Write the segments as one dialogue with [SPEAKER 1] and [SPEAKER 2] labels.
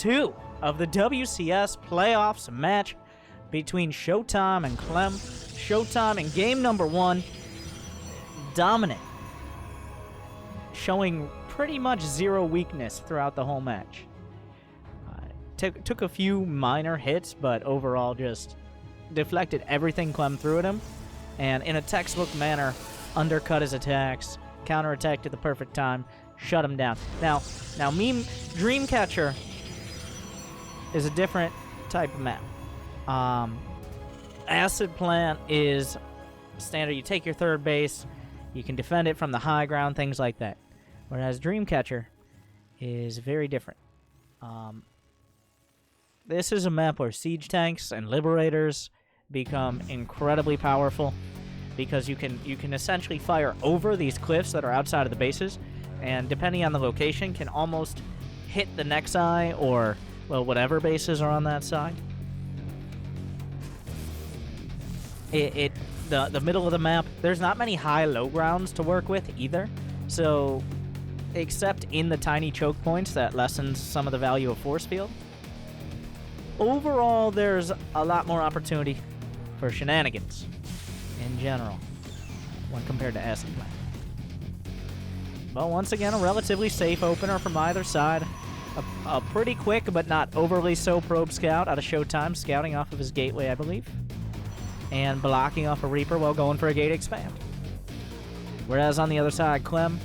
[SPEAKER 1] 2 of the WCS playoffs match between Showtime and Clem. Showtime in game number 1, dominant, showing pretty much zero weakness throughout the whole match. Took a few minor hits, but overall just deflected everything Clem threw at him, and in a textbook manner, undercut his attacks, counterattacked at the perfect time, shut him down. Now, Dreamcatcher is a different type of map. Acid Plant is standard. You take your third base, you can defend it from the high ground, things like that. Whereas Dreamcatcher is very different. This is a map where siege tanks and liberators become incredibly powerful because you can essentially fire over these cliffs that are outside of the bases, and depending on the location, can almost hit the Nexi or, well, whatever bases are on that side. The middle of the map, there's not many high-low grounds to work with either, so except in the tiny choke points that lessens some of the value of force field, overall there's a lot more opportunity for shenanigans in general when compared to Acid Plant. But once again, a relatively safe opener from either side. A pretty quick but not overly so probe scout out of Showtime, scouting off of his gateway, I believe, and blocking off a Reaper while going for a gate expand. Whereas on the other side, Clem,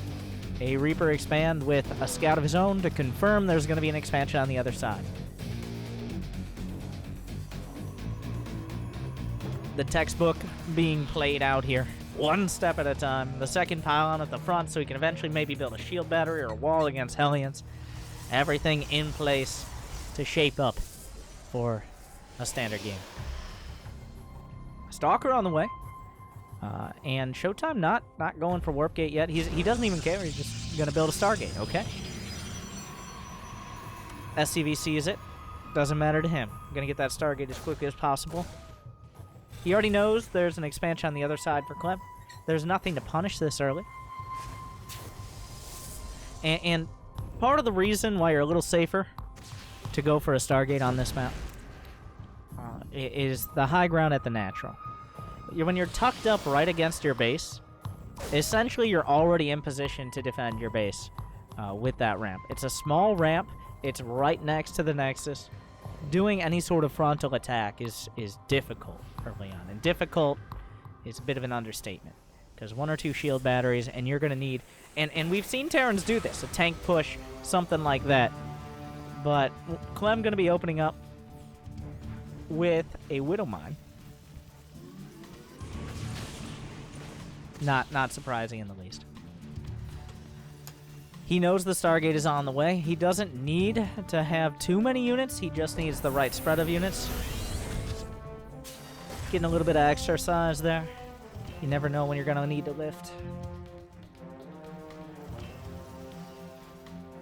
[SPEAKER 1] a Reaper expand with a scout of his own to confirm there's going to be an expansion on the other side. The textbook being played out here, one step at a time. The second pylon at the front so he can eventually maybe build a shield battery or a wall against Hellions. Everything in place to shape up for a standard game. Stalker on the way. And Showtime not going for Warp Gate yet. He doesn't even care. He's just going to build a Stargate, okay? SCV sees it. Doesn't matter to him. Going to get that Stargate as quickly as possible. He already knows there's an expansion on the other side for Clem. There's nothing to punish this early. And part of the reason why you're a little safer to go for a Stargate on this map is the high ground at the natural. When you're tucked up right against your base, essentially you're already in position to defend your base with that ramp. It's a small ramp. It's right next to the Nexus. Doing any sort of frontal attack is difficult early on. And difficult is a bit of an understatement, because 1 or 2 shield batteries, and you're going to need... And we've seen Terrans do this, a tank push, something like that. But Clem going to be opening up with a Widow Mine. Not surprising in the least. He knows the Stargate is on the way. He doesn't need to have too many units. He just needs the right spread of units. Getting a little bit of exercise there. You never know when you're going to need to lift.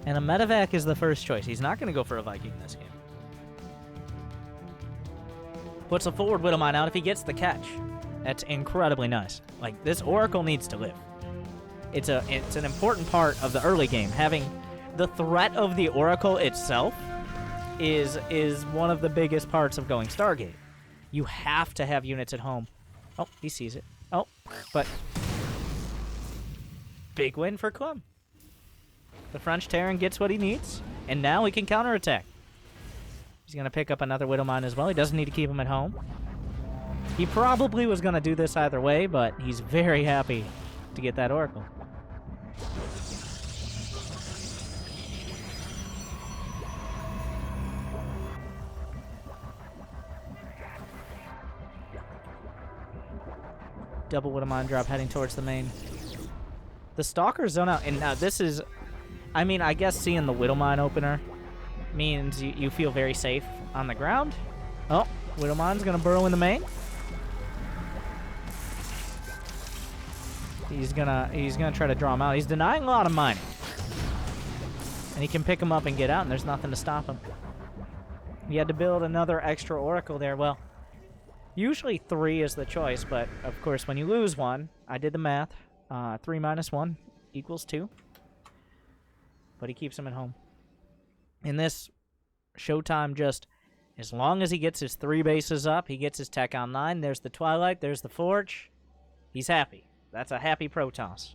[SPEAKER 1] And a medevac is the first choice. He's not going to go for a Viking in this game. Puts a forward Widow Mine out if he gets the catch. That's incredibly nice. Like, this Oracle needs to live. It's an important part of the early game. Having the threat of the Oracle itself is one of the biggest parts of going Stargate. You have to have units at home. Oh, he sees it. Oh, but big win for Clem. The French Terran gets what he needs, and now he can counterattack. He's going to pick up another Widow Mine as well. He doesn't need to keep him at home. He probably was going to do this either way, but he's very happy to get that Oracle. Double Widow Mine drop heading towards the main. The Stalker zone out, and now this is, I mean, I guess seeing the Widow Mine opener means you feel very safe on the ground. Oh, Widow Mine's gonna burrow in the main. He's gonna try to draw him out. He's denying a lot of mining, and he can pick him up and get out, and there's nothing to stop him. He had to build another extra Oracle there. Well, usually 3 is the choice, but of course when you lose one, I did the math. 3 minus 1 equals 2. But he keeps him at home. In this Showtime just, as long as he gets his 3 bases up, he gets his tech online, there's the Twilight, there's the Forge, he's happy. That's a happy Protoss.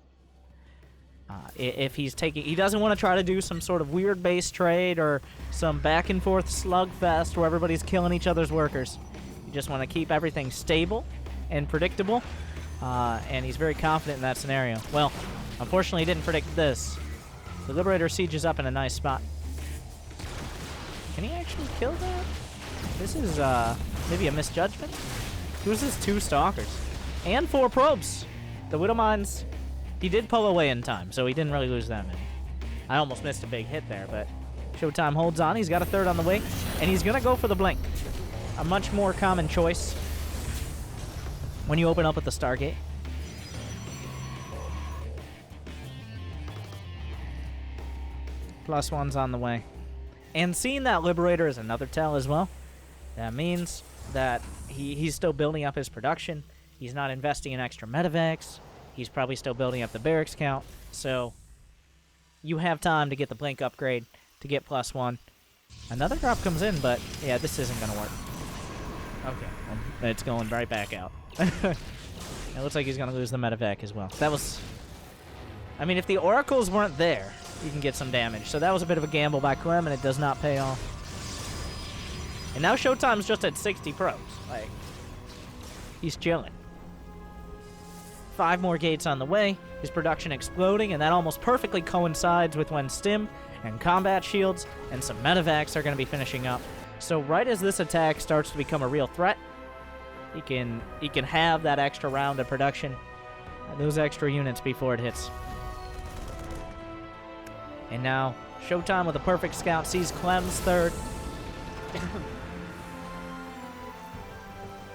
[SPEAKER 1] If he's taking, he doesn't want to try to do some sort of weird base trade or some back and forth slugfest where everybody's killing each other's workers. You just want to keep everything stable and predictable, and he's very confident in that scenario. Well, unfortunately, he didn't predict this. The Liberator Siege is up in a nice spot. Can he actually kill that? This is maybe a misjudgment. He loses 2 Stalkers and 4 probes. The Widow Mines, he did pull away in time, so he didn't really lose that many. I almost missed a big hit there, but Showtime holds on. He's got a 3rd on the way, and he's going to go for the Blink. A much more common choice when you open up at the Stargate. +1's on the way. And seeing that Liberator is another tell as well. That means that he's still building up his production. He's not investing in extra medevacs. He's probably still building up the barracks count. So you have time to get the Blink upgrade, to get +1. Another drop comes in, but yeah, this isn't going to work. Okay, well, it's going right back out. It looks like he's going to lose the medevac as well. That was... I mean, if the Oracles weren't there, you can get some damage. So that was a bit of a gamble by Clem, and it does not pay off. And now Showtime's just at 60 probes. Like, he's chilling. 5 more gates on the way. His production exploding, and that almost perfectly coincides with when Stim and combat shields and some medevacs are going to be finishing up. So right as this attack starts to become a real threat, he can have that extra round of production, those extra units before it hits. And now Showtime with a perfect scout sees Clem's 3rd.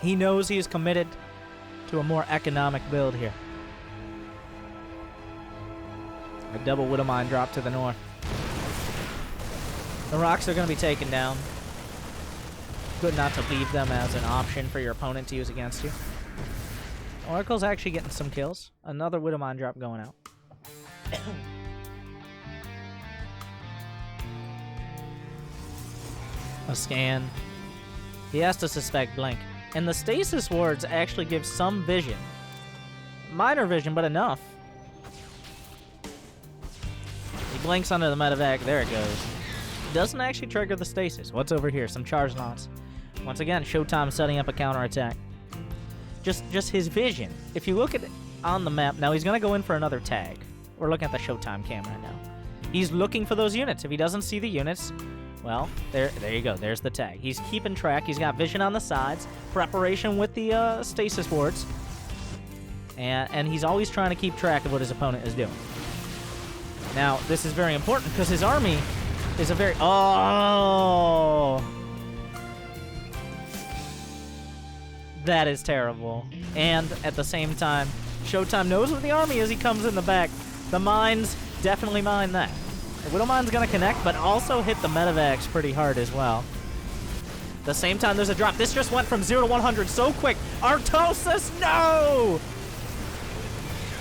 [SPEAKER 1] He knows he is committed to a more economic build here. A double Widow Mine drop to the north. The rocks are going to be taken down. Good not to leave them as an option for your opponent to use against you. Oracle's actually getting some kills. Another Widow Mine drop going out. A scan. He has to suspect Blink. And the Stasis Wards actually give some vision. Minor vision, but enough. He blinks under the medevac. There it goes. Doesn't actually trigger the Stasis. What's over here? Some charge knots. Once again, Showtime setting up a counterattack. Just his vision. If you look at it on the map, now he's going to go in for another tag. We're looking at the Showtime camera now. He's looking for those units. If he doesn't see the units, well, there you go. There's the tag. He's keeping track. He's got vision on the sides, preparation with the Stasis Wards, and he's always trying to keep track of what his opponent is doing. Now, this is very important because his army is a very... Oh! That is terrible. And at the same time, Showtime knows where the army is. He comes in the back. The mines definitely mine that. The Widow Mine's going to connect, but also hit the medevacs pretty hard as well. At the same time, there's a drop. This just went from 0 to 100 so quick. Artosis, no!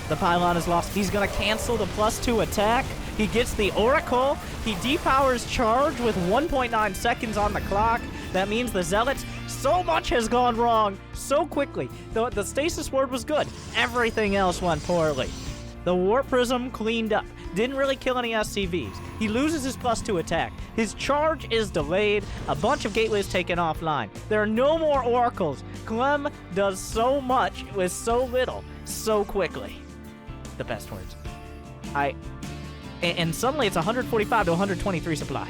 [SPEAKER 1] The pylon is lost. He's going to cancel the +2 attack. He gets the Oracle. He depowers charge with 1.9 seconds on the clock. That means the Zealots, so much has gone wrong so quickly. The Stasis Ward was good. Everything else went poorly. The Warp Prism cleaned up. Didn't really kill any SCVs. He loses his +2 attack. His charge is delayed. A bunch of gateways taken offline. There are no more Oracles. Clem does so much with so little, so quickly. The best words. And suddenly it's 145 to 123 supply.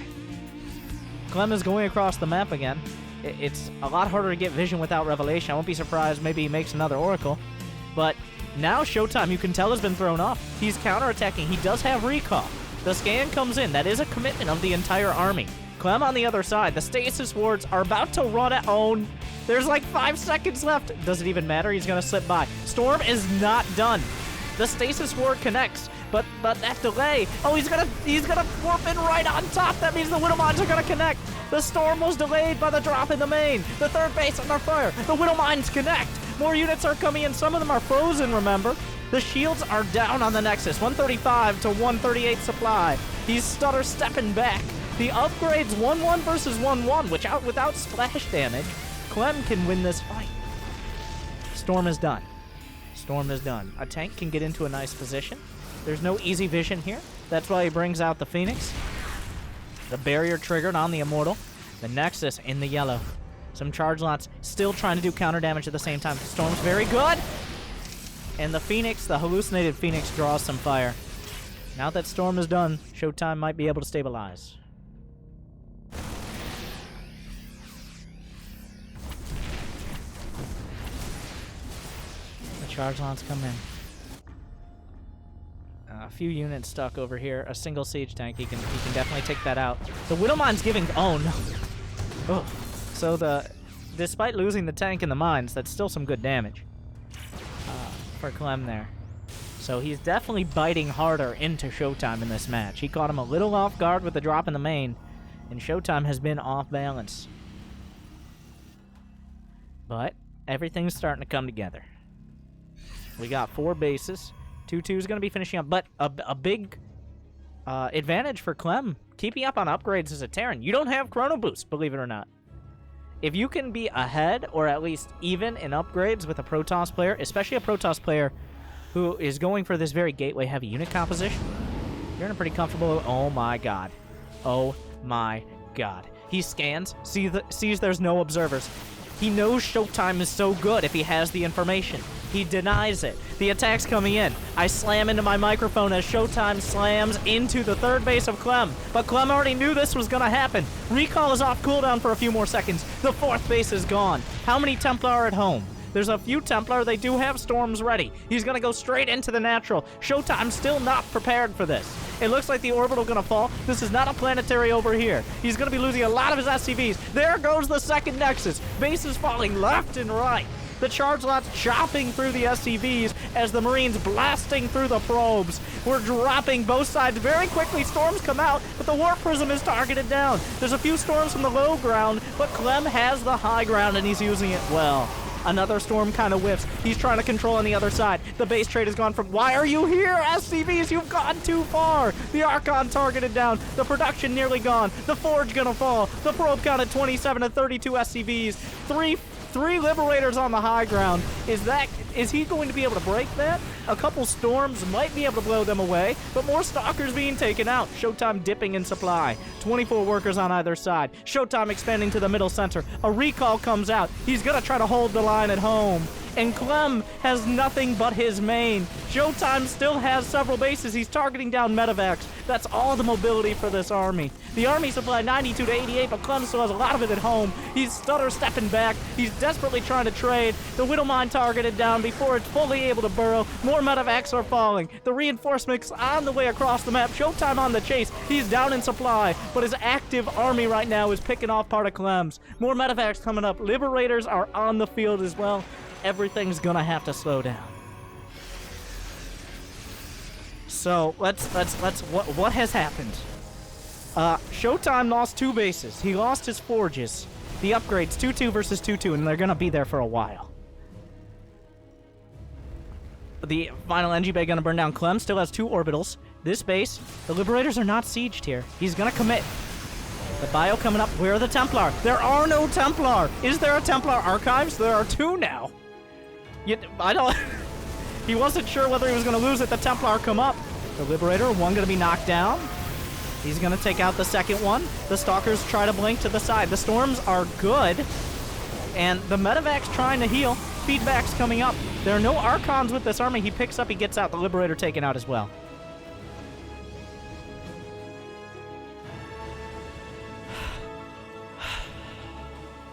[SPEAKER 1] Clem is going across the map again. It's a lot harder to get vision without Revelation. I won't be surprised maybe he makes another Oracle. But now Showtime, you can tell, has been thrown off. He's counterattacking. He does have recall. The scan comes in. That is a commitment of the entire army. Clem on the other side. The Stasis Wards are about to run at own. There's like 5 seconds left. Does it even matter? He's going to slip by. Storm is not done. The Stasis Ward connects. But that delay. Oh, he's gonna warp in right on top. That means the Widow Mines are gonna connect. The Storm was delayed by the drop in the main. The 3rd base under fire. The Widow Mines connect. More units are coming in. Some of them are frozen, remember. The shields are down on the Nexus. 135 to 138 supply. He's stutter stepping back. The upgrades 1-1 versus 1-1, which without splash damage, Clem can win this fight. Storm is done. Storm is done. A tank can get into a nice position. There's no easy vision here. That's why he brings out the Phoenix. The barrier triggered on the Immortal. The Nexus in the yellow. Some charge lots still trying to do counter damage at the same time. Storm's very good. And the Phoenix, the hallucinated Phoenix, draws some fire. Now that Storm is done, Showtime might be able to stabilize. The charge lots come in. A few units stuck over here. A single siege tank. He can definitely take that out. The Widowmine's giving. Oh no. Oh. So despite losing the tank and the mines, that's still some good damage for Clem there. So he's definitely biting harder into Showtime in this match. He caught him a little off guard with the drop in the main, and Showtime has been off balance. But everything's starting to come together. We got 4 bases. 2-2 is going to be finishing up, but a big advantage for Clem. Keeping up on upgrades as a Terran. You don't have Chrono Boost, believe it or not. If you can be ahead, or at least even in upgrades with a Protoss player, especially a Protoss player who is going for this very gateway-heavy unit composition, you're in a pretty comfortable... Oh my god. Oh my god. He scans, sees there's no observers. He knows Showtime is so good if he has the information. He denies it. The attack's coming in. I slam into my microphone as Showtime slams into the third base of Clem. But Clem already knew this was going to happen. Recall is off cooldown for a few more seconds. The 4th base is gone. How many Templar are at home? There's a few Templar. They do have Storms ready. He's going to go straight into the natural. Showtime's still not prepared for this. It looks like the orbital going to fall. This is not a planetary over here. He's going to be losing a lot of his SCVs. There goes the second Nexus. Bases falling left and right. The charge lots chopping through the SCVs as the Marines blasting through the probes. We're dropping both sides very quickly. Storms come out, but the Warp Prism is targeted down. There's a few storms from the low ground, but Clem has the high ground and he's using it well. Another storm kind of whiffs. He's trying to control on the other side. The base trade has gone from, why are you here, SCVs? You've gone too far. The Archon targeted down. The production nearly gone. The Forge gonna fall. The probe count at 27 to 32 SCVs. Three Liberators on the high ground. Is he going to be able to break that? A couple storms might be able to blow them away, but more Stalkers being taken out. Showtime dipping in supply. 24 workers on either side. Showtime expanding to the middle center. A recall comes out. He's gonna try to hold the line at home. And Clem has nothing but his main. Showtime still has several bases. He's targeting down medevacs. That's all the mobility for this army. The army supplied 92 to 88, but Clem still has a lot of it at home. He's stutter stepping back. He's desperately trying to trade. The Widowmine targeted down before it's fully able to burrow. More medevacs are falling. The reinforcements on the way across the map. Showtime on the chase. He's down in supply, but his active army right now is picking off part of Clem's. More medevacs coming up. Liberators are on the field as well. Everything's gonna have to slow down. So what has happened? Showtime lost 2 bases. He lost his forges. The upgrades 2-2 versus 2-2, and they're gonna be there for a while. The final NG bay gonna burn down. Clem still has 2 orbitals. This base, the Liberators are not sieged here. He's gonna commit. The bio coming up. Where are the Templar? There are no Templar. Is there a Templar Archives? There are 2 now. I don't... He wasn't sure whether he was going to lose it. The Templar come up. The Liberator, one going to be knocked down. He's going to take out the second one. The Stalkers try to blink to the side. The Storms are good. And the Medevac's trying to heal. Feedback's coming up. There are no Archons with this army. He picks up, he gets out. The Liberator taken out as well.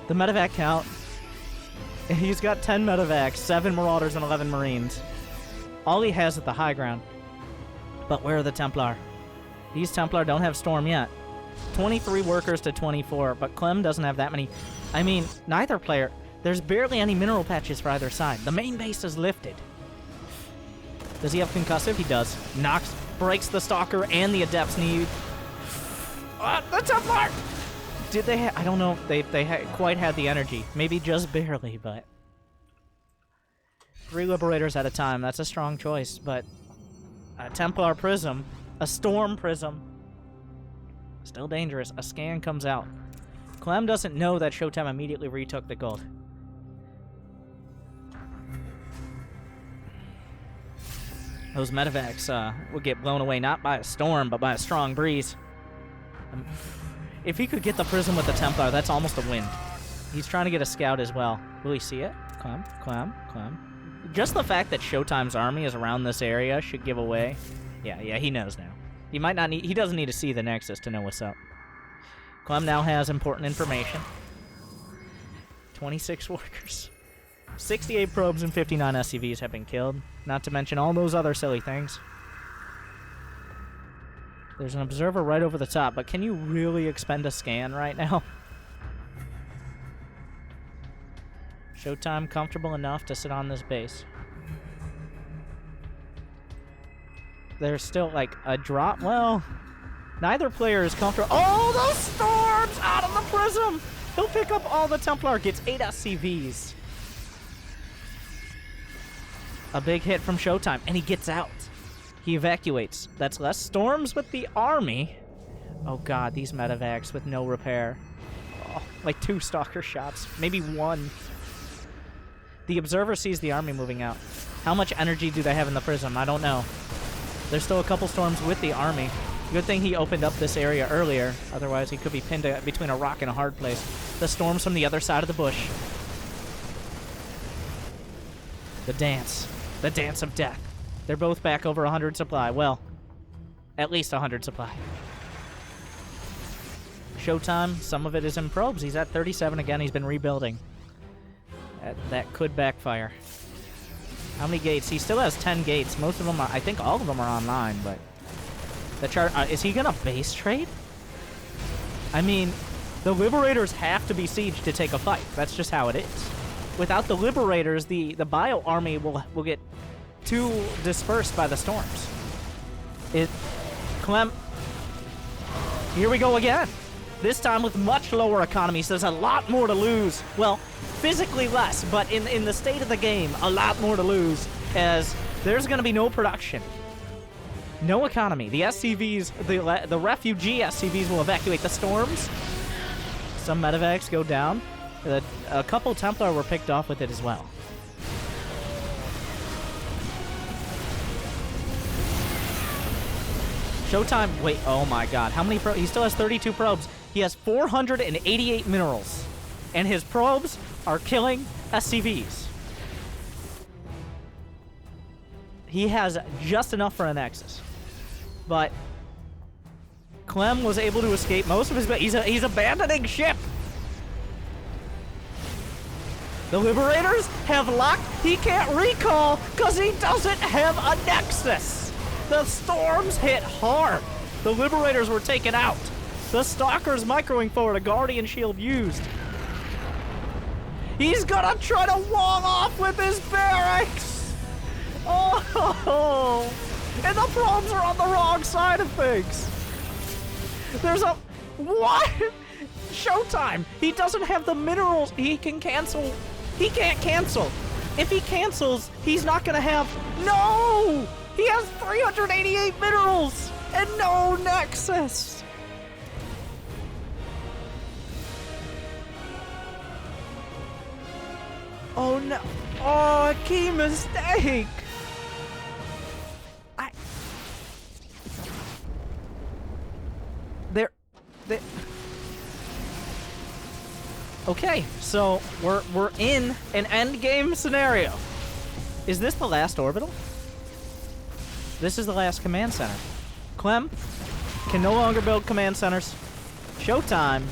[SPEAKER 1] The Medevac count. He's got 10 medevacs, 7 Marauders, and 11 Marines. All he has at the high ground. But where are the Templar? These Templar don't have Storm yet. 23 workers to 24, but Clem doesn't have that many. I mean, neither player. There's barely any mineral patches for either side. The main base is lifted. Does he have concussive? He does. Knocks, breaks the Stalker and the Adept's knee. The Templar! Did they I don't know if they quite had the energy. Maybe just barely, but... 3 Liberators at a time. That's a strong choice, but... A Templar Prism. A Storm Prism. Still dangerous. A scan comes out. Clem doesn't know that Showtime immediately retook the gold. Those medevacs would get blown away not by a storm, but by a strong breeze. If he could get the prism with the Templar, that's almost a win. He's trying to get a scout as well. Will he see it? Clem, Clem, Clem. Just the fact that Showtime's army is around this area should give away. Yeah, he knows now. He might not need. He doesn't need to see the Nexus to know what's up. Clem now has important information. 26 workers. 68 probes and 59 SCVs have been killed. Not to mention all those other silly things. There's an observer right over the top, but can you really expend a scan right now? Showtime comfortable enough to sit on this base. There's still, like, a drop. Well, neither player is comfortable. Oh, those storms out of the prism! He'll pick up all the Templar, gets 8 SCVs. A big hit from Showtime, and he gets out. He evacuates. That's less storms with the army. Oh god, these medevacs with no repair. Oh, like 2 stalker shots, maybe 1. The observer sees the army moving out. How much energy do they have in the prism? I don't know. There's still a couple storms with the army. Good thing he opened up this area earlier. Otherwise, he could be pinned between a rock and a hard place. The storms from the other side of the bush. The dance. The dance of death. They're both back over 100 supply. Well, at least 100 supply. Showtime, some of it is in probes. He's at 37 again. He's been rebuilding. That could backfire. How many gates? He still has 10 gates. Most of them are, I think all of them are online, but... The chart, is he gonna base trade? I mean, the Liberators have to be sieged to take a fight. That's just how it is. Without the Liberators, the Bio army will get too dispersed by the storms. Clem... Here we go again. This time with much lower economy, so there's a lot more to lose. Well, physically less, but in the state of the game, a lot more to lose, as there's going to be no production. No economy. The SCVs, the refugee SCVs will evacuate the storms. Some medevacs go down. A couple Templar were picked off with it as well. Showtime, wait, oh my god. How many probes? He still has 32 probes. He has 488 minerals. And his probes are killing SCVs. He has just enough for a Nexus. But Clem was able to escape most of his... He's abandoning ship! The Liberators have locked... He can't recall because he doesn't have a Nexus! The storms hit hard. The Liberators were taken out. The Stalker's microing forward, a Guardian Shield used. He's gonna try to wall off with his barracks! Oh! And the probes are on the wrong side of things! There's a... What? Showtime! He doesn't have the minerals. He can cancel. He can't cancel. If he cancels, he's not gonna have... No! He has 388 minerals! And no Nexus! Oh no. Oh, a key mistake. Okay, so we're in an end game scenario. Is this the last orbital? This is the last command center. Clem can no longer build command centers. Showtime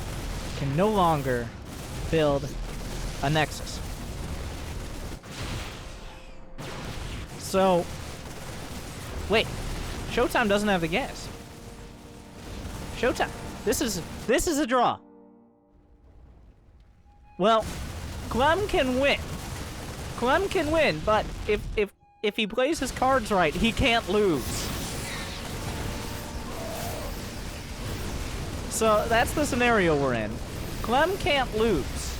[SPEAKER 1] can no longer build a Nexus. So, wait, Showtime doesn't have the gas. Showtime, this is a draw. Well, Clem can win. Clem can win, but if he plays his cards right, he can't lose. So that's the scenario we're in. Clem can't lose,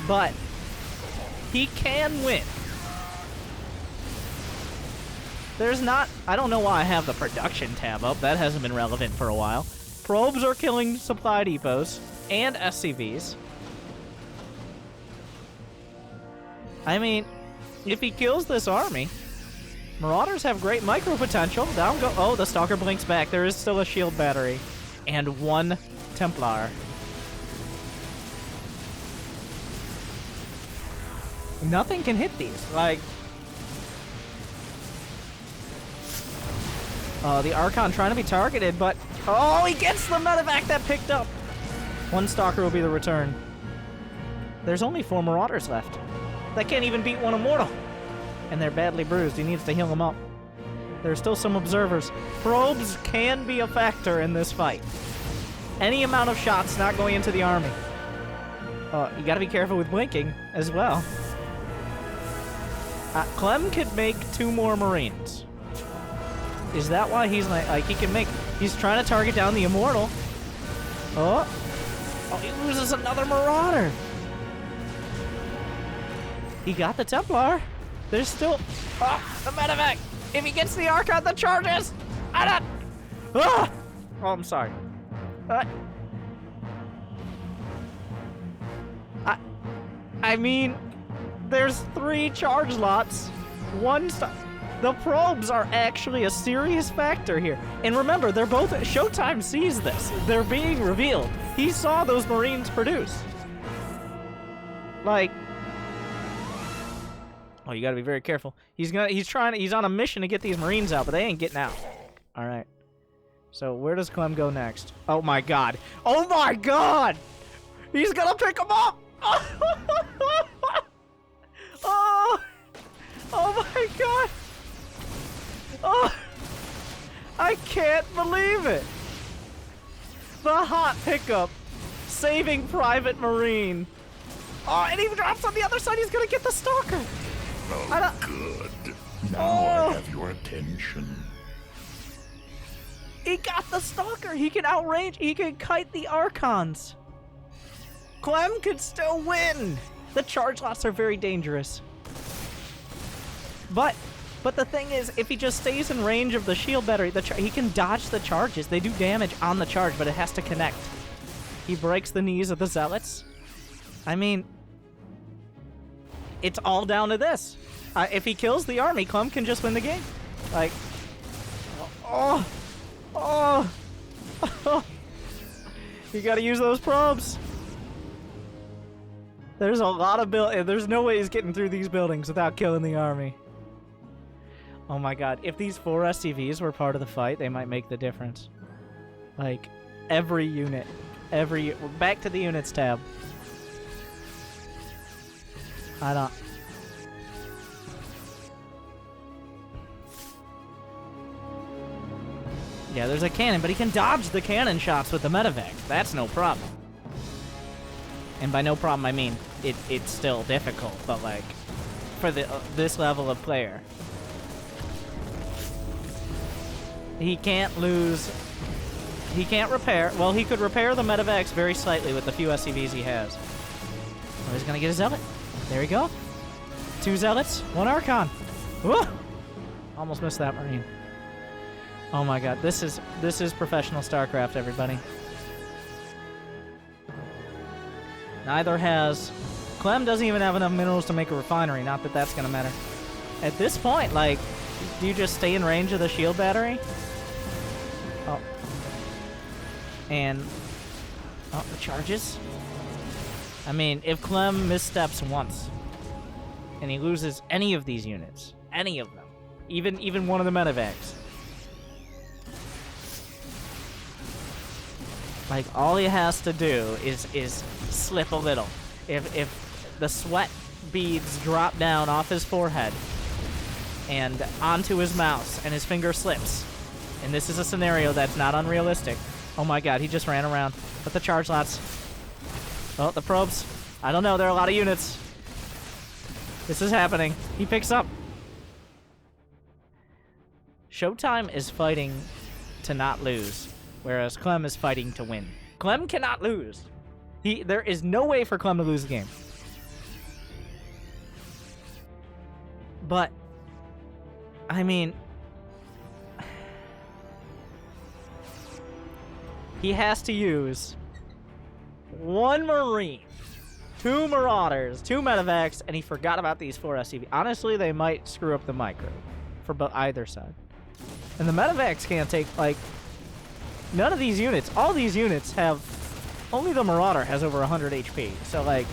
[SPEAKER 1] but he can win. There's not... I don't know why I have the production tab up. That hasn't been relevant for a while. Probes are killing supply depots and SCVs. I mean, if he kills this army, Marauders have great micro potential. Down go. Oh, the Stalker blinks back. There is still a shield battery. And 1 Templar. Nothing can hit these. Like, the Archon trying to be targeted, but oh, he gets the medevac that picked up. 1 Stalker will be the return. There's only 4 Marauders left. They can't even beat 1 Immortal. And they're badly bruised. He needs to heal them up. There's still some observers. Probes can be a factor in this fight. Any amount of shots not going into the army. You gotta be careful with blinking as well. Clem could make 2 more Marines. Is that why he's like he can make... He's trying to target down the Immortal. Oh, he loses another Marauder. He got the Templar. There's still... Oh, the medevac. If he gets the Archon, the charges. Oh, I'm sorry. I mean, there's 3 charge lots. 1 star. The probes are actually a serious factor here. And remember, they're both... Showtime sees this. They're being revealed. He saw those Marines produce. Like... Oh, you gotta be very careful. He's on a mission to get these Marines out, but they ain't getting out. Alright. So, where does Clem go next? Oh my god. Oh my god! He's gonna pick them up! Oh! Oh my god! Oh! I can't believe it! The hot pickup. Saving Private Marine. Oh, and he drops on the other side. He's gonna get the Stalker.
[SPEAKER 2] Oh, good. Now I have your attention.
[SPEAKER 1] He got the Stalker. He can outrange. He can kite the Archons. Clem could still win. The charge lots are very dangerous. But the thing is, if he just stays in range of the shield battery, he can dodge the charges. They do damage on the charge, but it has to connect. He breaks the knees of the Zealots. I mean, it's all down to this. If he kills the army, Clem can just win the game. Like, oh. You gotta use those probes. There's a lot of there's no way he's getting through these buildings without killing the army. Oh my god, if these 4 SCVs were part of the fight, they might make the difference. Like, every unit. Back to the units tab. Yeah, there's a cannon, but he can dodge the cannon shots with the medevac. That's no problem. And by no problem, I mean it's still difficult, but like for this level of player, he can't lose. He can't repair. Well, he could repair the medevacs very slightly with the few SCVs he has. Oh, he's gonna get a zealot. There we go. 2 zealots, 1 Archon. Whoa! Almost missed that Marine. Oh my god, this is professional StarCraft, everybody. Neither has... Clem doesn't even have enough minerals to make a refinery, not that that's gonna matter. At this point, like, do you just stay in range of the shield battery? Oh. And... Oh, the charges? I mean, if Clem missteps once, and he loses any of these units, any of them, even one of the medevacs, like, all he has to do is slip a little. If the sweat beads drop down off his forehead and onto his mouse and his finger slips, and this is a scenario that's not unrealistic. Oh my god, he just ran around. But the charge lots. Oh, the probes. I don't know, there are a lot of units. This is happening. He picks up. Showtime is fighting to not lose, whereas Clem is fighting to win. Clem cannot lose. There is no way for Clem to lose the game. But, I mean... he has to use 1 Marine, 2 Marauders, 2 Medevacs, and he forgot about these 4 SCV. Honestly, they might screw up the micro for either side. And the Medevacs can't take, like, none of these units, all these units have, only the Marauder has over 100 HP. So, like,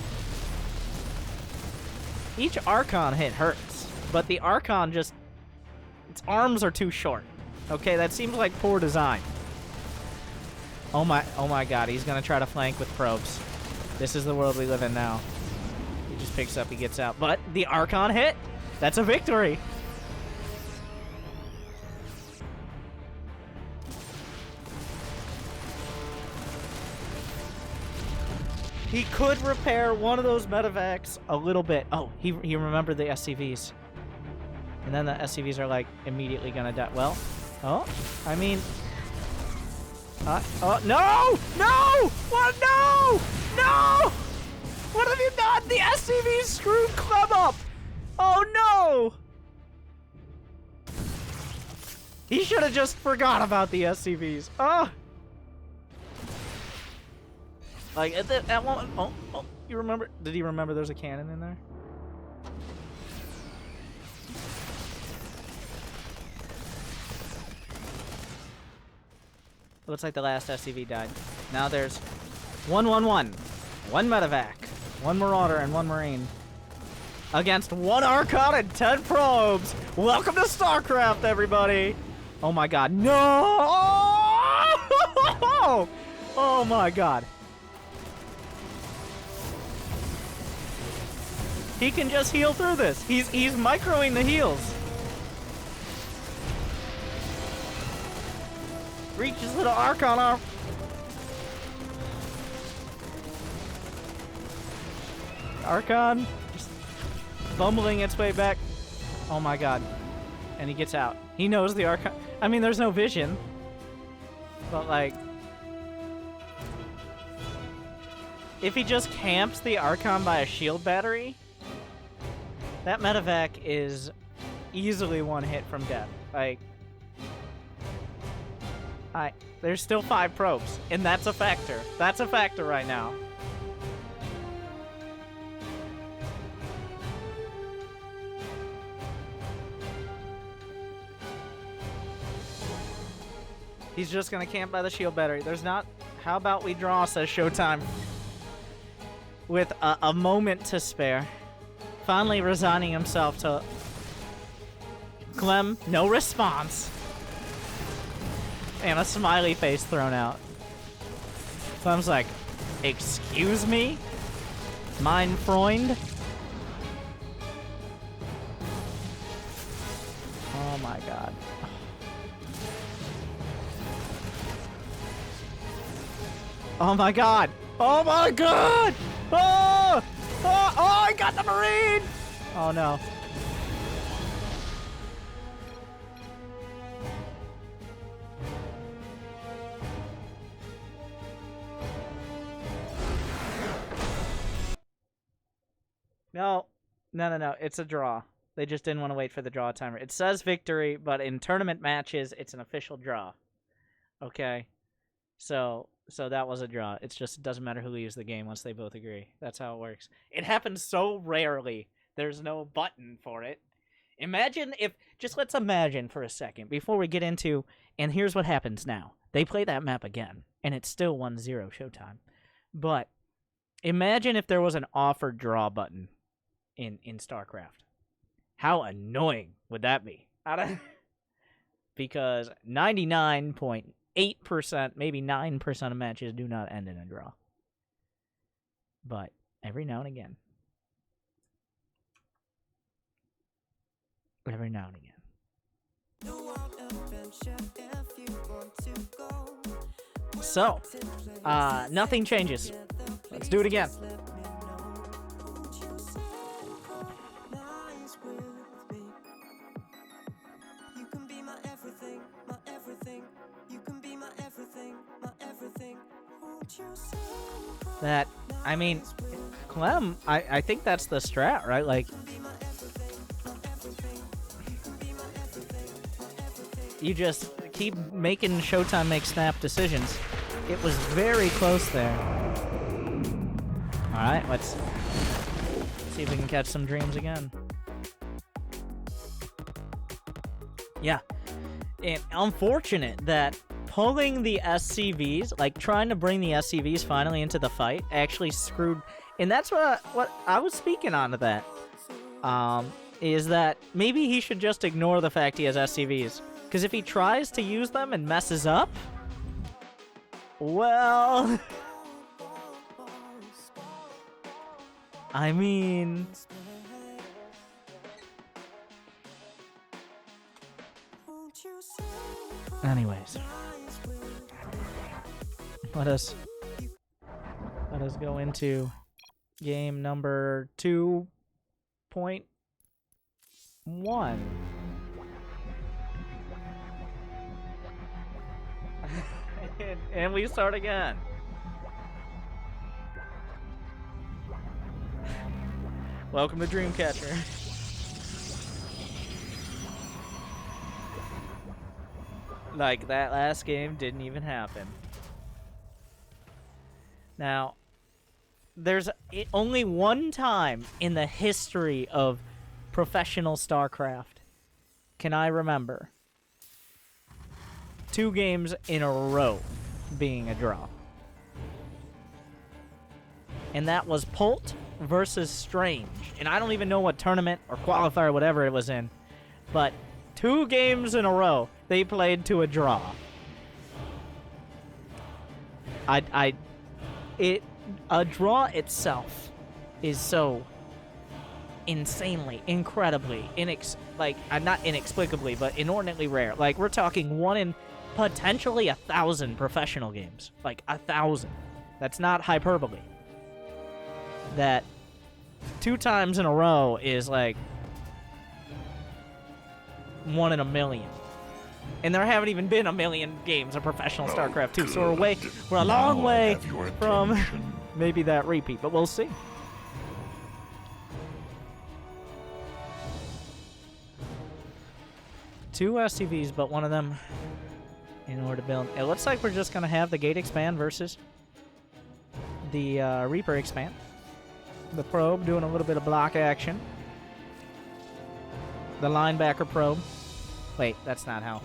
[SPEAKER 1] each Archon hit hurts, but the Archon just, its arms are too short. Okay, that seems like poor design. Oh my god, he's gonna try to flank with probes. This is the world we live in now. He just picks up, he gets out. But the Archon hit! That's a victory! He could repair one of those medevacs a little bit. Oh, he remembered the SCVs. And then the SCVs are, like, immediately gonna die. Well, oh, I mean... oh, no! No! What? No! No! What have you done? The SCVs screwed Clem up! Oh, no! He should have just forgot about the SCVs. Oh! Like, at one... Oh, you remember? Did he remember there's a cannon in there? Looks like the last SCV died. Now there's 1-1-1. 1 medevac, 1 marauder, and 1 marine. Against 1 Archon and 10 probes. Welcome to Starcraft, everybody. Oh my god. No! Oh my god. He can just heal through this. He's microing the heals. Reach his little Archon arm. Archon just bumbling its way back. Oh my god. And he gets out. He knows the Archon. I mean, there's no vision. But, like, if he just camps the Archon by a shield battery, that medevac is easily 1 hit from death. Like, there's still 5 probes, and that's a factor. That's a factor right now. He's just gonna camp by the shield battery. There's not... How about we draw, says Showtime. With a moment to spare. Finally resigning himself to... Clem, no response. And a smiley face thrown out. Clem's like, excuse me? Mein Freund? Oh my god. Oh my god! Oh my god! Oh! Oh! Oh! I got the Marine! Oh no. No. No. It's a draw. They just didn't want to wait for the draw timer. It says victory, but in tournament matches, it's an official draw. Okay? So that was a draw. It's just, it doesn't matter who leaves the game once they both agree. That's how it works. It happens so rarely. There's no button for it. Imagine if, just let's imagine for a second, before we get into, and here's what happens now. They play that map again, and it's still 1-0 Showtime. But imagine if there was an offer draw button in StarCraft. How annoying would that be? Because 99.8%, maybe 9% of matches do not end in a draw. But every now and again. Every now and again. So, nothing changes. Let's do it again. That, I mean, Clem, I think that's the strat, right? Like, you just keep making Showtime make snap decisions. It was very close there. Alright, let's see if we can catch some dreams again. Yeah. And unfortunate that pulling the SCVs, like trying to bring the SCVs finally into the fight, actually screwed. And that's what I was speaking on to that. Is that maybe he should just ignore the fact he has SCVs. Because if he tries to use them and messes up, well, I mean, anyways, let us go into game number 2.1. And we start again. Welcome to Dreamcatcher. Like, that last game didn't even happen. Now, there's only one time in the history of professional StarCraft can I remember 2 games in a row being a draw. And that was Pult versus Strange. And I don't even know what tournament or qualifier or whatever it was in. But 2 games in a row, they played to a draw. A draw itself is so insanely, incredibly, not inexplicably, but inordinately rare. Like, we're talking 1 in potentially 1,000 professional games. Like, 1,000. That's not hyperbole. That 2 times in a row is like 1 in a million. And there haven't even been a million games of professional StarCraft 2, so we're a long way from maybe that repeat, but we'll see. Two SCVs, but one of them in order to build. It looks like we're just going to have the Gate expand versus the Reaper expand. The probe doing a little bit of block action. The linebacker probe. Wait, that's not how.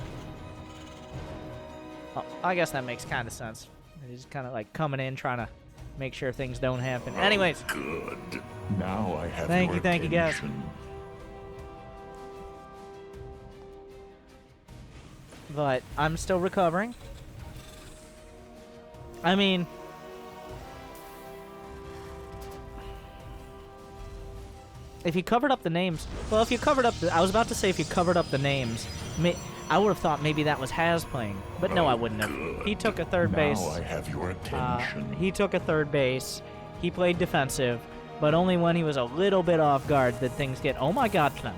[SPEAKER 1] Oh, I guess that makes kind of sense. He's kind of like coming in, trying to make sure things don't happen. Anyways.
[SPEAKER 2] Good. Now I have
[SPEAKER 1] Thank you, guys. But I'm still recovering. I mean, if you covered up the names, well, if you covered up I was about to say if you covered up the names, I would have thought maybe that was Haz playing, but no, I wouldn't have. He took a third base.
[SPEAKER 2] Now I have your attention.
[SPEAKER 1] He took a third base. He played defensive, but only when he was a little bit off guard did things get. Oh my God, Clem!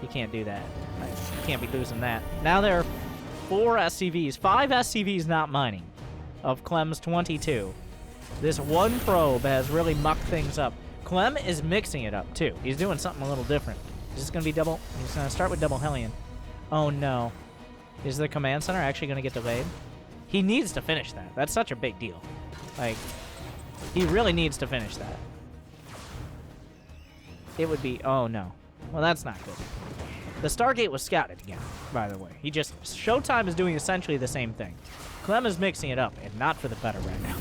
[SPEAKER 1] You can't do that. You can't be losing that. Now there are 4 SCVs, 5 SCVs not mining, of Clem's 22. This one probe has really mucked things up. Clem is mixing it up, too. He's doing something a little different. Is this going to be double? He's going to start with double Hellion. Oh, no. Is the command center actually going to get delayed? He needs to finish that. That's such a big deal. Like, he really needs to finish that. It would be... Oh, no. Well, that's not good. The Stargate was scouted again, by the way. Showtime is doing essentially the same thing. Clem is mixing it up, and not for the better right now.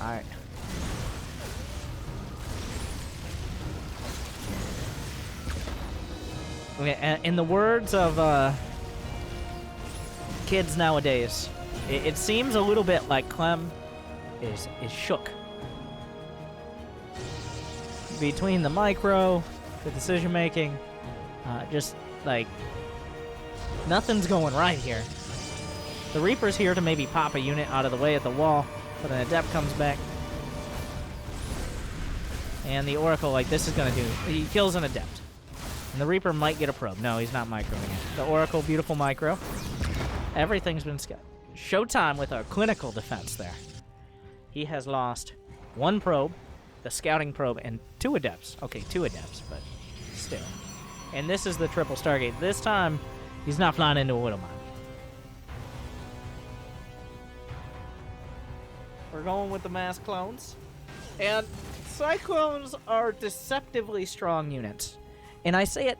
[SPEAKER 1] Alright. Okay, in the words of kids nowadays, it seems a little bit like Clem is shook. Between the micro, the decision making, just like nothing's going right here. The Reaper's here to maybe pop a unit out of the way at the wall, but an Adept comes back. And the Oracle, like, this is going to do. He kills an Adept. And the Reaper might get a probe. No, he's not microing it. The Oracle, beautiful micro. Everything's been scouted. Showtime with a clinical defense there. He has lost 1 probe, the scouting probe, and 2 Adepts. Okay, 2 Adepts, but still. And this is the triple Stargate. This time, He's not flying into a Widowmine. We're going with the mass clones. And Cyclones are deceptively strong units. And I say it,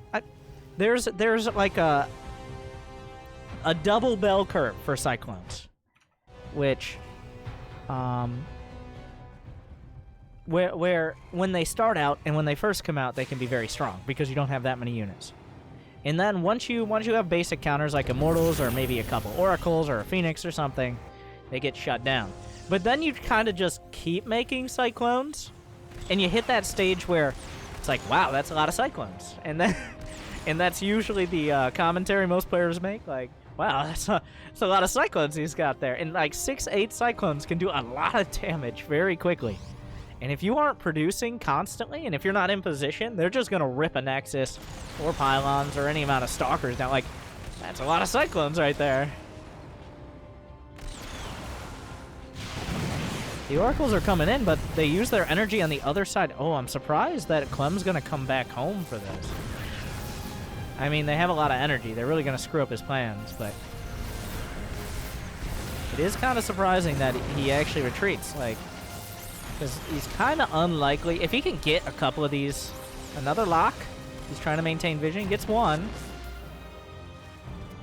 [SPEAKER 1] there's like a double bell curve for Cyclones. Which, where when they start out and when they first come out, they can be very strong because you don't have that many units. And then once you have basic counters like Immortals or maybe a couple Oracles or a Phoenix or something, they get shut down. But then you kind of just keep making Cyclones, and you hit that stage where it's like, wow, that's a lot of Cyclones. And then, and that's usually the commentary most players make, like, wow, that's a lot of Cyclones he's got there. And like 6-8 Cyclones can do a lot of damage very quickly. And if you aren't producing constantly, and if you're not in position, they're just going to rip a Nexus or Pylons or any amount of Stalkers down. Like, that's a lot of Cyclones right there. The Oracles are coming in, but they use their energy on the other side. Oh, I'm surprised that Clem's going to come back home for this. I mean, they have a lot of energy. They're really going to screw up his plans, but it is kind of surprising that he actually retreats. Like, because he's kind of unlikely. If he can get a couple of these, another lock, he's trying to maintain vision, gets one.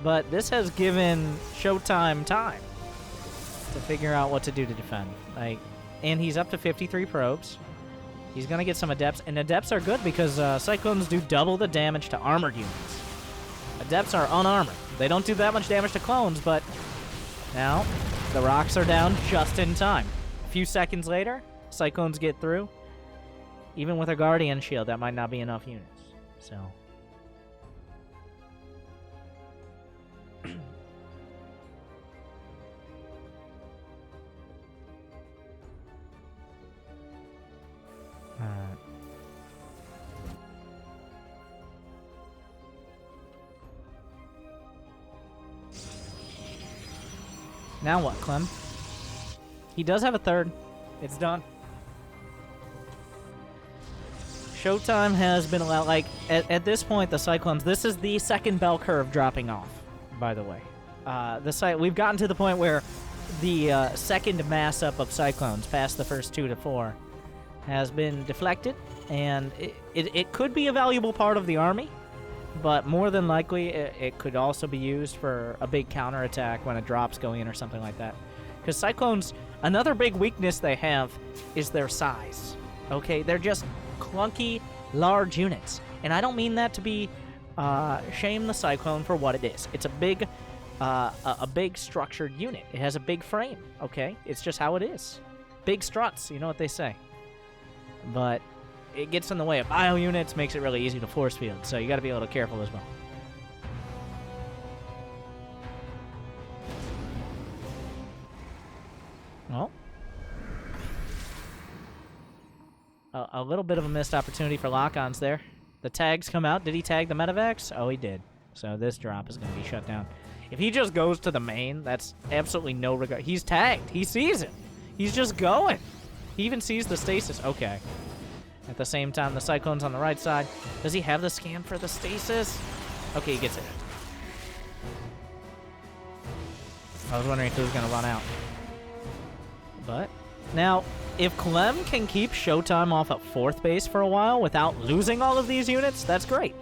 [SPEAKER 1] But this has given Showtime time to figure out what to do to defend. Like, and he's up to 53 probes. He's going to get some Adepts, and Adepts are good because Cyclones do double the damage to armored units. Adepts are unarmored. They don't do that much damage to clones, but now the rocks are down just in time. A few seconds later, Cyclones get through. Even with a Guardian Shield, that might not be enough units. So... Now what, Clem? He does have a third. It's done. Showtime has been allowed, like, at this point, the Cyclones, this is the second bell curve dropping off, by the way. We've gotten to the point where the second mass up of Cyclones, past the first 2 to 4, has been deflected, and it could be a valuable part of the army, but more than likely, it could also be used for a big counterattack when a drop's going in or something like that. Because Cyclones, another big weakness they have is their size. Okay, they're just clunky, large units. And I don't mean that to be shame the Cyclone for what it is. It's a big structured unit. It has a big frame, okay? It's just how it is. Big struts, you know what they say. But it gets in the way of bio units, makes it really easy to force field, so you got to be a little careful as well. Well, a little bit of a missed opportunity for lock-ons there. The tags come out. Did he tag the Medivacs? Oh, he did. So this drop is going to be shut down. If he just goes to the main, that's absolutely no regard. He's tagged. He sees it. He's just going. He even sees the stasis. Okay. At the same time, the Cyclone's on the right side. Does he have the scan for the stasis? Okay, he gets it. I was wondering if he was going to run out. But, now, if Clem can keep Showtime off at 4th base for a while without losing all of these units, that's great.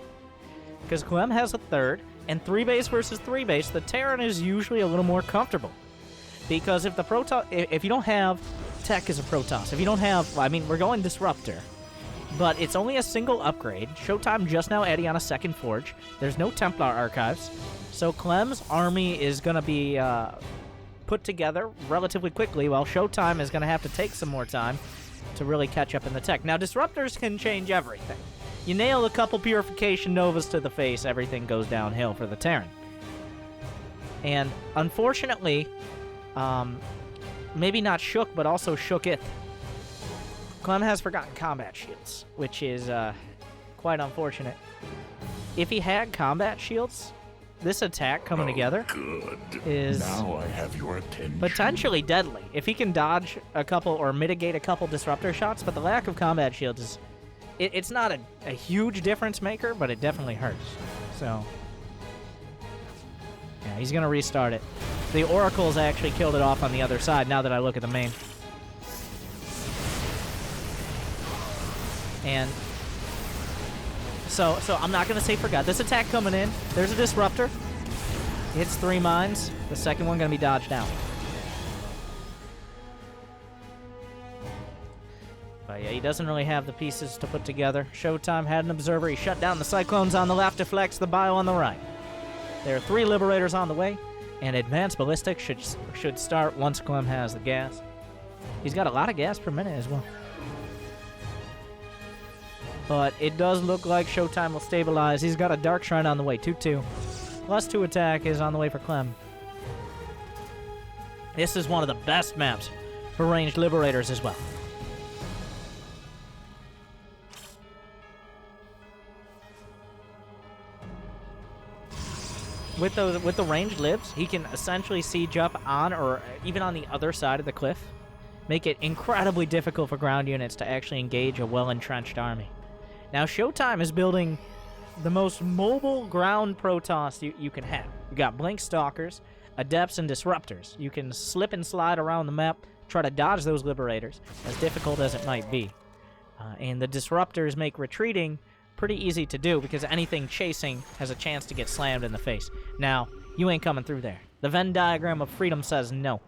[SPEAKER 1] Because Clem has a 3rd, and 3 base versus 3 base, the Terran is usually a little more comfortable. Because if the Protoss, if you don't have Tech as a Protoss, if you don't have, I mean, we're going Disruptor, but it's only a single upgrade. Showtime just now adding on a 2nd Forge. There's no Templar Archives. So Clem's army is going to be put together relatively quickly, while Showtime is going to have to take some more time to really catch up in the tech. Now, Disruptors can change everything. You nail a couple Purification Novas to the face, everything goes downhill for the Terran. And unfortunately, maybe not Shook, but also Shooketh. Clem has forgotten combat shields, which is quite unfortunate. If he had combat shields, this attack coming together is
[SPEAKER 2] now I have your attention.
[SPEAKER 1] Potentially deadly. If he can dodge a couple or mitigate a couple disruptor shots, but the lack of combat shields is... It's not a huge difference maker, but it definitely hurts. So... Yeah, he's going to restart it. The Oracle's actually killed it off on the other side now that I look at the main. And so I'm not going to say forgot. This attack coming in. There's a Disruptor. Hits 3 mines. The second one going to be dodged out. But yeah, he doesn't really have the pieces to put together. Showtime had an Observer. He shut down the Cyclones on the left, deflects the Bio on the right. There are 3 Liberators on the way, and Advanced Ballistics should start once Clem has the gas. He's got a lot of gas per minute as well. But it does look like Showtime will stabilize. He's got a Dark Shrine on the way, 2-2. +2 attack is on the way for Clem. This is one of the best maps for ranged Liberators as well. With the ranged libs, he can essentially siege up on or even on the other side of the cliff, make it incredibly difficult for ground units to actually engage a well-entrenched army. Now, Showtime is building the most mobile ground Protoss you can have. You got Blink Stalkers, Adepts, and Disruptors. You can slip and slide around the map, try to dodge those Liberators, as difficult as it might be. And the Disruptors make retreating pretty easy to do because anything chasing has a chance to get slammed in the face. Now, you ain't coming through there. The Venn diagram of freedom says no.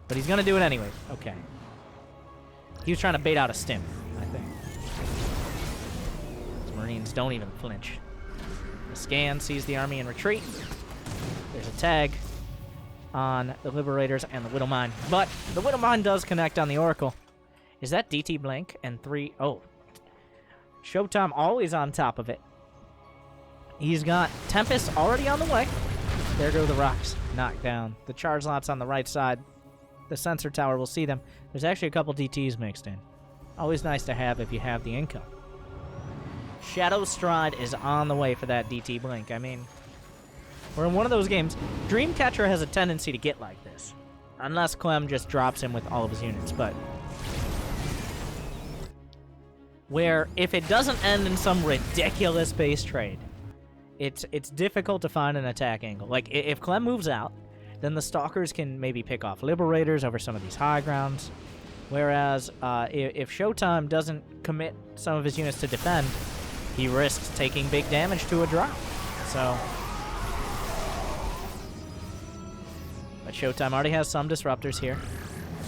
[SPEAKER 1] But he's going to do it anyways. Okay. He was trying to bait out a stim, I think. These Marines don't even flinch. The scan sees the army in retreat. There's a tag on the Liberators and the Widowmine. But the Widowmine does connect on the Oracle. Is that DT Blink and 3... Oh. Showtime always on top of it. He's got Tempest already on the way. There go the rocks. Knocked down. The charge lots on the right side. The sensor tower will see them. There's actually a couple DTs mixed in. Always nice to have if you have the income. Shadow Stride is on the way for that DT Blink. I mean, we're in one of those games. Dreamcatcher has a tendency to get like this. Unless Clem just drops him with all of his units, but... where if it doesn't end in some ridiculous base trade, it's difficult to find an attack angle. Like, if Clem moves out, then the Stalkers can maybe pick off Liberators over some of these high grounds. Whereas, if Showtime doesn't commit some of his units to defend, he risks taking big damage to a drop. So... but Showtime already has some Disruptors here.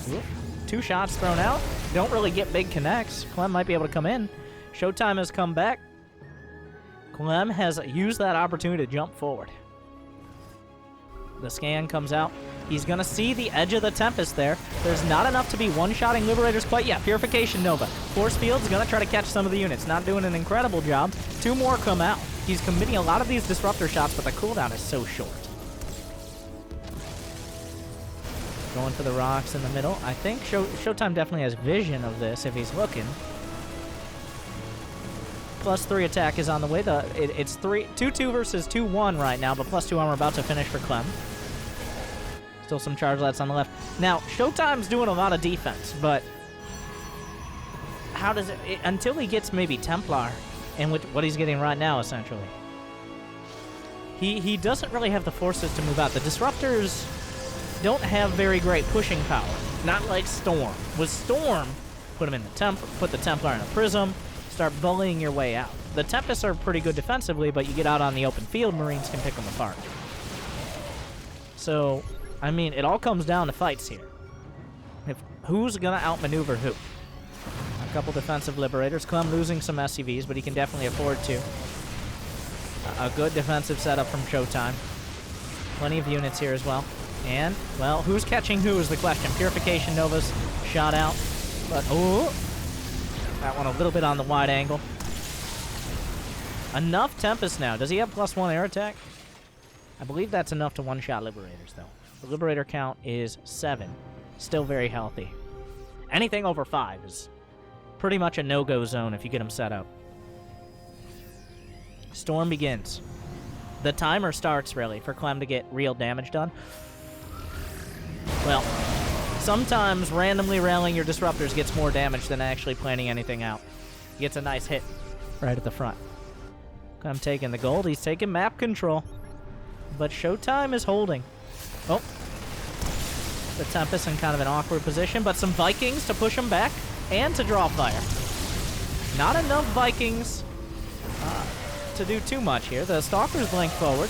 [SPEAKER 1] Whoop. 2 shots thrown out. Don't really get big connects. Clem might be able to come in. Showtime has come back. Clem has used that opportunity to jump forward. The scan comes out. He's going to see the edge of the Tempest there. There's not enough to be one-shotting Liberators quite yet. Purification Nova. Force Field's going to try to catch some of the units. Not doing an incredible job. 2 more come out. He's committing a lot of these Disruptor shots, but the cooldown is so short. Going for the rocks in the middle. I think Showtime definitely has vision of this if he's looking. +3 attack is on the way. It's 2-2 versus 2-1 right now, but +2 armor about to finish for Clem. Still some chargelets on the left. Now, Showtime's doing a lot of defense, but how does it until he gets maybe Templar and with what he's getting right now, essentially. He doesn't really have the forces to move out. The Disruptors don't have very great pushing power. Not like Storm. With Storm, put him in the put the Templar in a Prism, start bullying your way out. The Tempests are pretty good defensively, but you get out on the open field, Marines can pick them apart. So, I mean, it all comes down to fights here. Who's gonna outmaneuver who? A couple defensive Liberators. Clem losing some SCVs, but he can definitely afford to. A good defensive setup from Showtime. Plenty of units here as well. And, well, who's catching who is the question. Purification Nova's shot out. But, oh, that one a little bit on the wide angle. Enough Tempest now. Does he have +1 air attack? I believe that's enough to one-shot Liberators, though. The Liberator count is 7. Still very healthy. Anything over 5 is pretty much a no-go zone if you get them set up. Storm begins. The timer starts, really, for Clem to get real damage done. Well, sometimes randomly railing your Disruptors gets more damage than actually planning anything out. He gets a nice hit right at the front. Clem taking the gold. He's taking map control. But Showtime is holding. Oh. The Tempest in kind of an awkward position, but some Vikings to push him back and to draw fire. Not enough Vikings to do too much here. The Stalkers blink forward.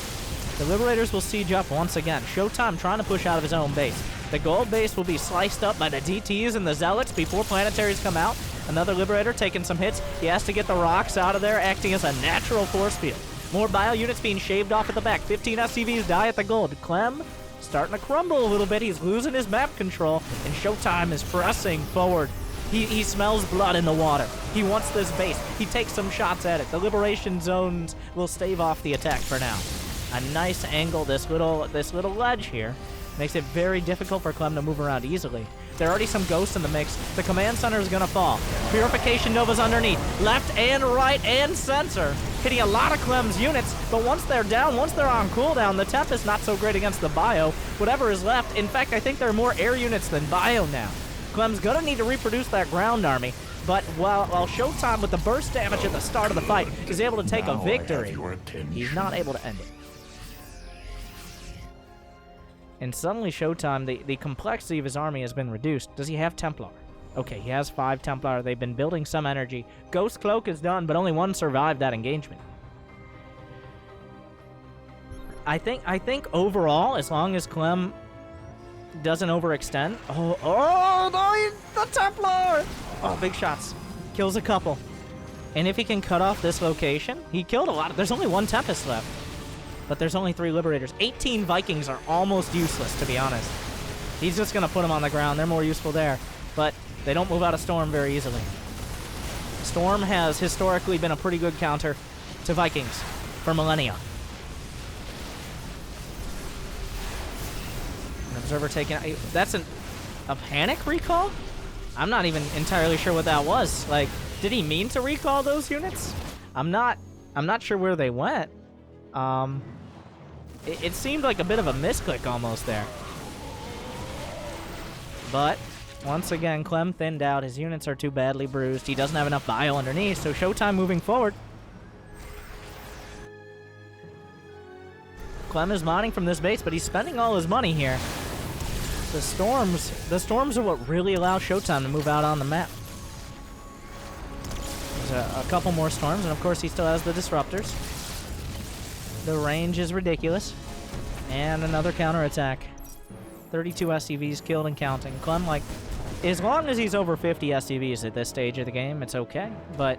[SPEAKER 1] The Liberators will siege up once again. Showtime trying to push out of his own base. The gold base will be sliced up by the DTs and the Zealots before Planetaries come out. Another Liberator taking some hits. He has to get the rocks out of there, acting as a natural force field. More bio units being shaved off at the back. 15 SCVs die at the gold. Clem starting to crumble a little bit. He's losing his map control, and Showtime is pressing forward. He smells blood in the water. He wants this base. He takes some shots at it. The Liberation Zones will stave off the attack for now. A nice angle, this little ledge here. Makes it very difficult for Clem to move around easily. There are already some ghosts in the mix. The command center is going to fall. Purification Nova's underneath. Left and right and sensor. Hitting a lot of Clem's units, but once they're down, once they're on cooldown, the temp is not so great against the bio. Whatever is left, in fact, I think there are more air units than bio now. Clem's going to need to reproduce that ground army, but while Showtime, with the burst damage at the start of the fight, is able to take a victory, he's not able to end it. And suddenly Showtime, the complexity of his army has been reduced. Does he have Templar? Okay, he has 5 Templar. They've been building some energy. Ghost Cloak is done, but only one survived that engagement. I think overall, as long as Clem doesn't overextend. The Templar! Oh, big shots. Kills a couple. And if he can cut off this location, he killed a lot. There's only 1 Tempest left. But there's only 3 Liberators. 18 Vikings are almost useless, to be honest. He's just going to put them on the ground. They're more useful there. But they don't move out of Storm very easily. Storm has historically been a pretty good counter to Vikings for millennia. An Observer taking... That's a panic recall? I'm not even entirely sure what that was. Like, did he mean to recall those units? I'm not sure where they went. It seemed like a bit of a misclick almost there. But, once again, Clem thinned out. His units are too badly bruised. He doesn't have enough bio underneath, so Showtime moving forward. Clem is mining from this base, but he's spending all his money here. The storms are what really allow Showtime to move out on the map. There's a couple more storms, and of course he still has the disruptors. The range is ridiculous. And another counterattack. 32 SCVs killed and counting. Clem, like, as long as he's over 50 SCVs at this stage of the game, it's okay. But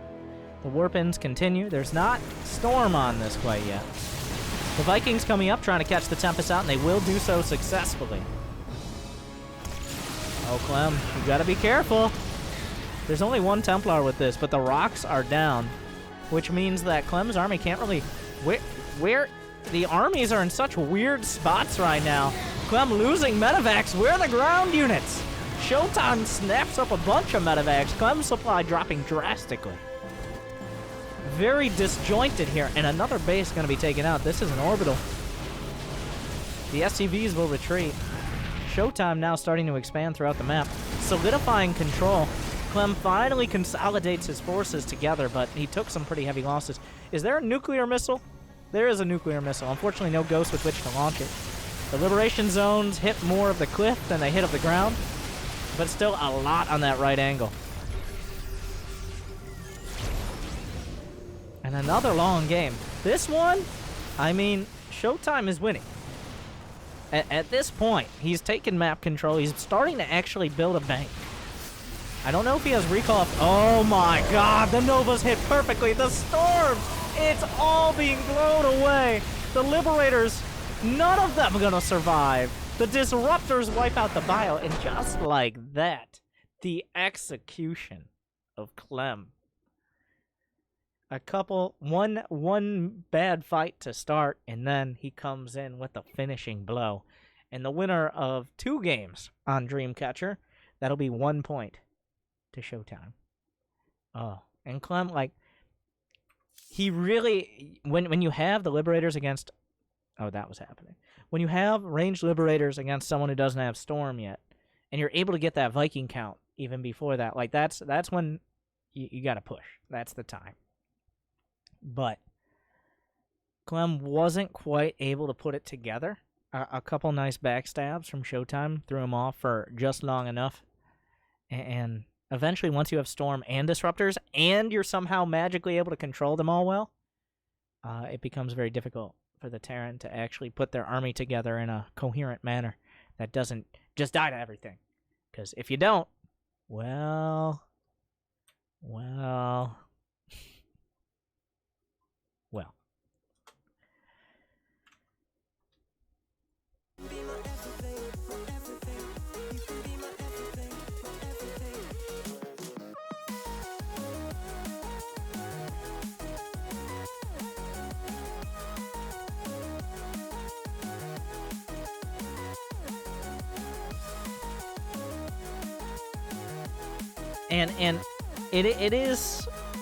[SPEAKER 1] the warp-ins continue. There's not Storm on this quite yet. The Vikings coming up, trying to catch the Tempest out, and they will do so successfully. Oh, Clem, you gotta be careful. There's only 1 Templar with this, but the rocks are down, which means that Clem's army can't really... Where the armies are in such weird spots right now. Clem losing medevacs. Where are the ground units? Showtime snaps up a bunch of medevacs. Clem's supply dropping drastically. Very disjointed here, and another base going to be taken out. This is an orbital. The SCVs will retreat. Showtime now starting to expand throughout the map, solidifying control. Clem finally consolidates his forces together, but he took some pretty heavy losses. Is there a nuclear missile? There is a nuclear missile. Unfortunately, no ghost with which to launch it. The Liberation Zones hit more of the cliff than they hit of the ground, but still a lot on that right angle. And another long game. This one, I mean, Showtime is winning. At this point, he's taken map control. He's starting to actually build a bank. I don't know if he has recall. Oh my god, the Novas hit perfectly. The storms, it's all being blown away. The Liberators, none of them are going to survive. The Disruptors wipe out the bio, and just like that, the execution of Clem. One bad fight to start, and then he comes in with the finishing blow. And the winner of 2 games on Dreamcatcher, that'll be 1 point to Showtime. Oh, and Clem, like, he really, when you have the Liberators against, oh, that was happening. When you have ranged Liberators against someone who doesn't have Storm yet, and you're able to get that Viking count even before that, like, that's when you got to push. That's the time. But Clem wasn't quite able to put it together. A couple nice backstabs from Showtime threw him off for just long enough. And eventually, once you have Storm and Disruptors, and you're somehow magically able to control them all well, it becomes very difficult for the Terran to actually put their army together in a coherent manner that doesn't just die to everything. Because if you don't, well... And it is